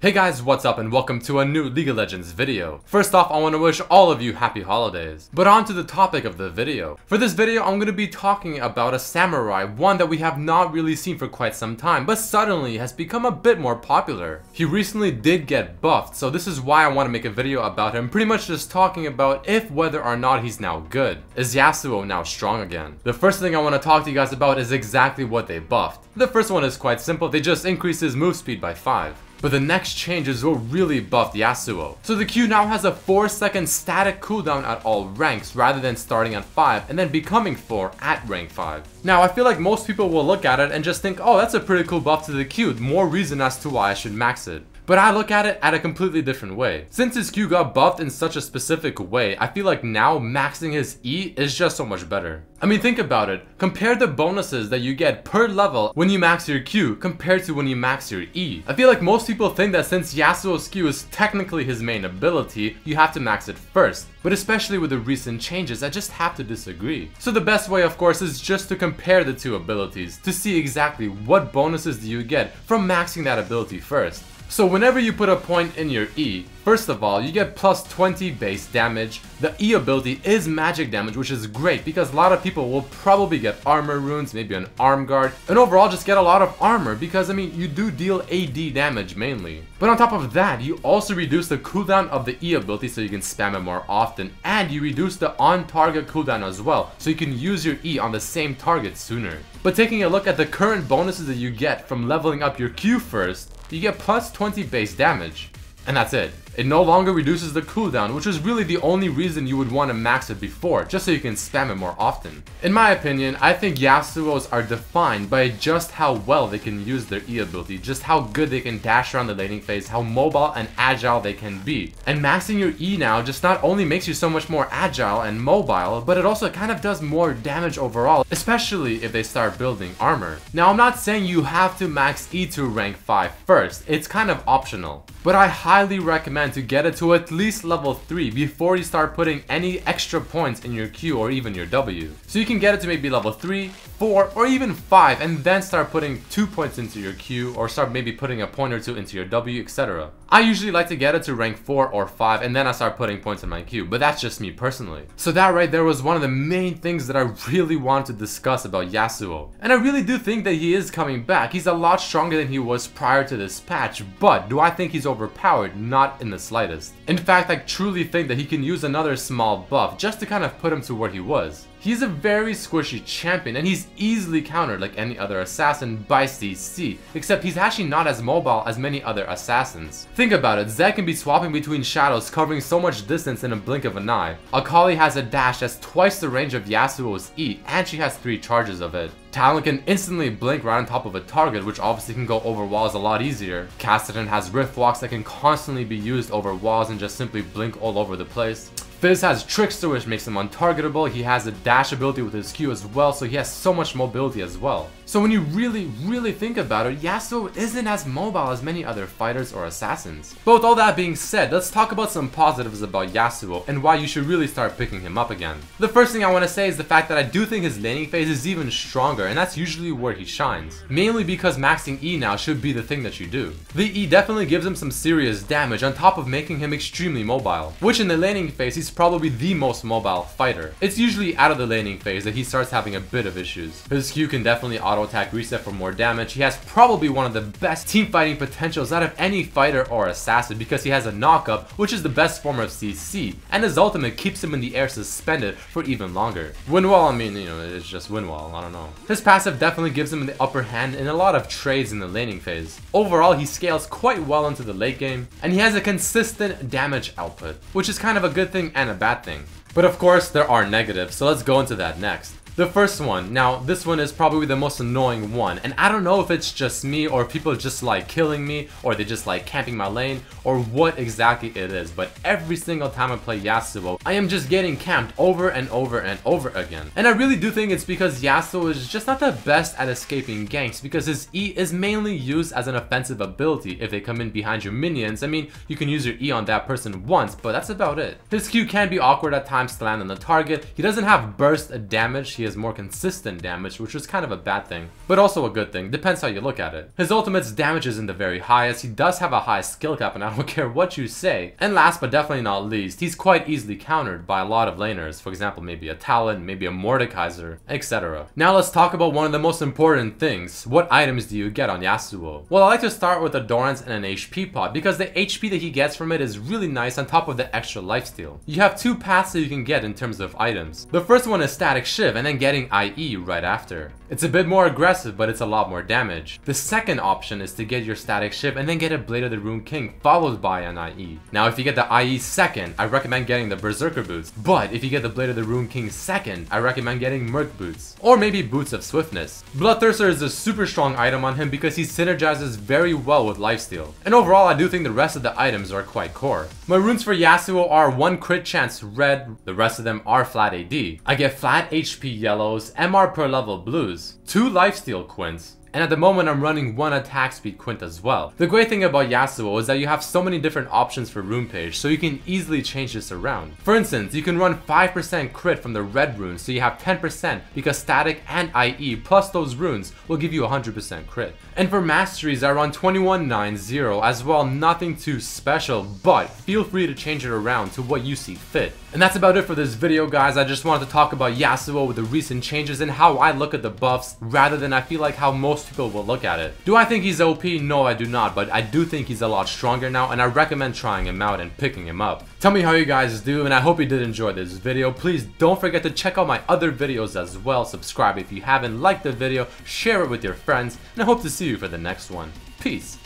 Hey guys, what's up and welcome to a new League of Legends video. First off, I want to wish all of you happy holidays. But on to the topic of the video. For this video, I'm going to be talking about a samurai, one that we have not really seen for quite some time, but suddenly has become a bit more popular. He recently did get buffed, so this is why I want to make a video about him, pretty much just talking about if whether or not he's now good. Is Yasuo now strong again? The first thing I want to talk to you guys about is exactly what they buffed. The first one is quite simple, they just increased his move speed by 5. But the next changes will really buff Yasuo. So the Q now has a 4-second static cooldown at all ranks rather than starting at 5 and then becoming 4 at rank 5. Now I feel like most people will look at it and just think, oh, that's a pretty cool buff to the Q, more reason as to why I should max it. But I look at it at a completely different way. Since his Q got buffed in such a specific way, I feel like now maxing his E is just so much better. I mean, think about it. Compare the bonuses that you get per level when you max your Q compared to when you max your E. I feel like most people think that since Yasuo's Q is technically his main ability, you have to max it first. But especially with the recent changes, I just have to disagree. So the best way, of course, is just to compare the two abilities to see exactly what bonuses do you get from maxing that ability first. So whenever you put a point in your E, first of all, you get plus 20 base damage. The E ability is magic damage, which is great because a lot of people will probably get armor runes, maybe an arm guard, and overall just get a lot of armor because, I mean, you do deal AD damage mainly. But on top of that, you also reduce the cooldown of the E ability so you can spam it more often, and you reduce the on-target cooldown as well, so you can use your E on the same target sooner. But taking a look at the current bonuses that you get from leveling up your Q first, you get plus 20 base damage. And that's it. It no longer reduces the cooldown, which is really the only reason you would want to max it before, just so you can spam it more often. In my opinion, I think Yasuo's are defined by just how well they can use their E ability, just how good they can dash around the laning phase, how mobile and agile they can be. And maxing your E now just not only makes you so much more agile and mobile, but it also kind of does more damage overall, especially if they start building armor. Now, I'm not saying you have to max E to rank 5 first, it's kind of optional. But I highly recommend to get it to at least level 3 before you start putting any extra points in your Q or even your W. So you can get it to maybe level 3, 4, or even 5 and then start putting 2 points into your Q or start maybe putting a point or 2 into your W, etc. I usually like to get it to rank 4 or 5 and then I start putting points in my Q, but that's just me personally. So that right there was one of the main things that I really wanted to discuss about Yasuo. And I really do think that he is coming back. He's a lot stronger than he was prior to this patch, but do I think he's overpowered? Not in the slightest. In fact, I truly think that he can use another small buff just to kind of put him to where he was. He's a very squishy champion and he's easily countered like any other assassin by CC, except he's actually not as mobile as many other assassins. Think about it, Zed can be swapping between shadows covering so much distance in a blink of an eye. Akali has a dash that's twice the range of Yasuo's E and she has 3 charges of it. Talon can instantly blink right on top of a target, which obviously can go over walls a lot easier. Kassadin has Rift Walks that can constantly be used over walls and just simply blink all over the place. Fizz has Trickster, which makes him untargetable. He has a dash ability with his Q as well, so he has so much mobility as well. So when you really think about it, Yasuo isn't as mobile as many other fighters or assassins. But with all that being said, let's talk about some positives about Yasuo and why you should really start picking him up again. The first thing I want to say is the fact that I do think his laning phase is even stronger, and that's usually where he shines. Mainly because maxing E now should be the thing that you do. The E definitely gives him some serious damage on top of making him extremely mobile, which in the laning phase he's probably the most mobile fighter. It's usually out of the laning phase that he starts having a bit of issues. His Q can definitely auto attack reset for more damage. He has probably one of the best team fighting potentials out of any fighter or assassin because he has a knockup, which is the best form of CC, and his ultimate keeps him in the air suspended for even longer. Winwall, I mean, you know, it's just Winwall, I don't know. His passive definitely gives him the upper hand in a lot of trades in the laning phase. Overall, he scales quite well into the late game, and he has a consistent damage output, which is kind of a good thing and a bad thing. But of course, there are negatives, so let's go into that next. The first one, now this one is probably the most annoying one, and I don't know if it's just me or if people just like killing me or they just like camping my lane or what exactly it is, but every single time I play Yasuo, I am just getting camped over and over and over again. And I really do think it's because Yasuo is just not the best at escaping ganks because his E is mainly used as an offensive ability. If they come in behind your minions, I mean, you can use your E on that person once, but that's about it. His Q can be awkward at times to land on the target. He doesn't have burst damage. he has more consistent damage, which is kind of a bad thing, but also a good thing, depends how you look at it. His ultimate's damage isn't the very highest, he does have a high skill cap and I don't care what you say. And last but definitely not least, he's quite easily countered by a lot of laners, for example maybe a Talon, maybe a Mordekaiser, etc. Now let's talk about one of the most important things. What items do you get on Yasuo? Well, I like to start with Adorance and an HP pot because the HP that he gets from it is really nice on top of the extra lifesteal. You have two paths that you can get in terms of items. The first one is Static Shiv and then getting IE right after. It's a bit more aggressive, but it's a lot more damage. The second option is to get your Static Shiv and then get a Blade of the Rune King followed by an IE. Now if you get the IE second, I recommend getting the Berserker Boots, but if you get the Blade of the Rune King second, I recommend getting Merc Boots, or maybe Boots of Swiftness. Bloodthirster is a super strong item on him because he synergizes very well with lifesteal. And overall, I do think the rest of the items are quite core. My runes for Yasuo are 1 crit chance red, the rest of them are flat AD. I get flat HP yellows, MR per level blues, 2 lifesteal quints, and at the moment I'm running 1 attack speed quint as well. The great thing about Yasuo is that you have so many different options for rune page, so you can easily change this around. For instance, you can run 5% crit from the red runes, so you have 10% because static and IE plus those runes will give you 100% crit. And for masteries, I run 21-9-0 as well, nothing too special, but feel free to change it around to what you see fit. And that's about it for this video, guys. I just wanted to talk about Yasuo with the recent changes and how I look at the buffs rather than I feel like how most people will look at it. Do I think he's OP? No, I do not, but I do think he's a lot stronger now and I recommend trying him out and picking him up. Tell me how you guys do, and I hope you did enjoy this video. Please don't forget to check out my other videos as well. Subscribe if you haven't, like the video, share it with your friends, and I hope to see you for the next one. Peace.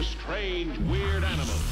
Strange, weird animals.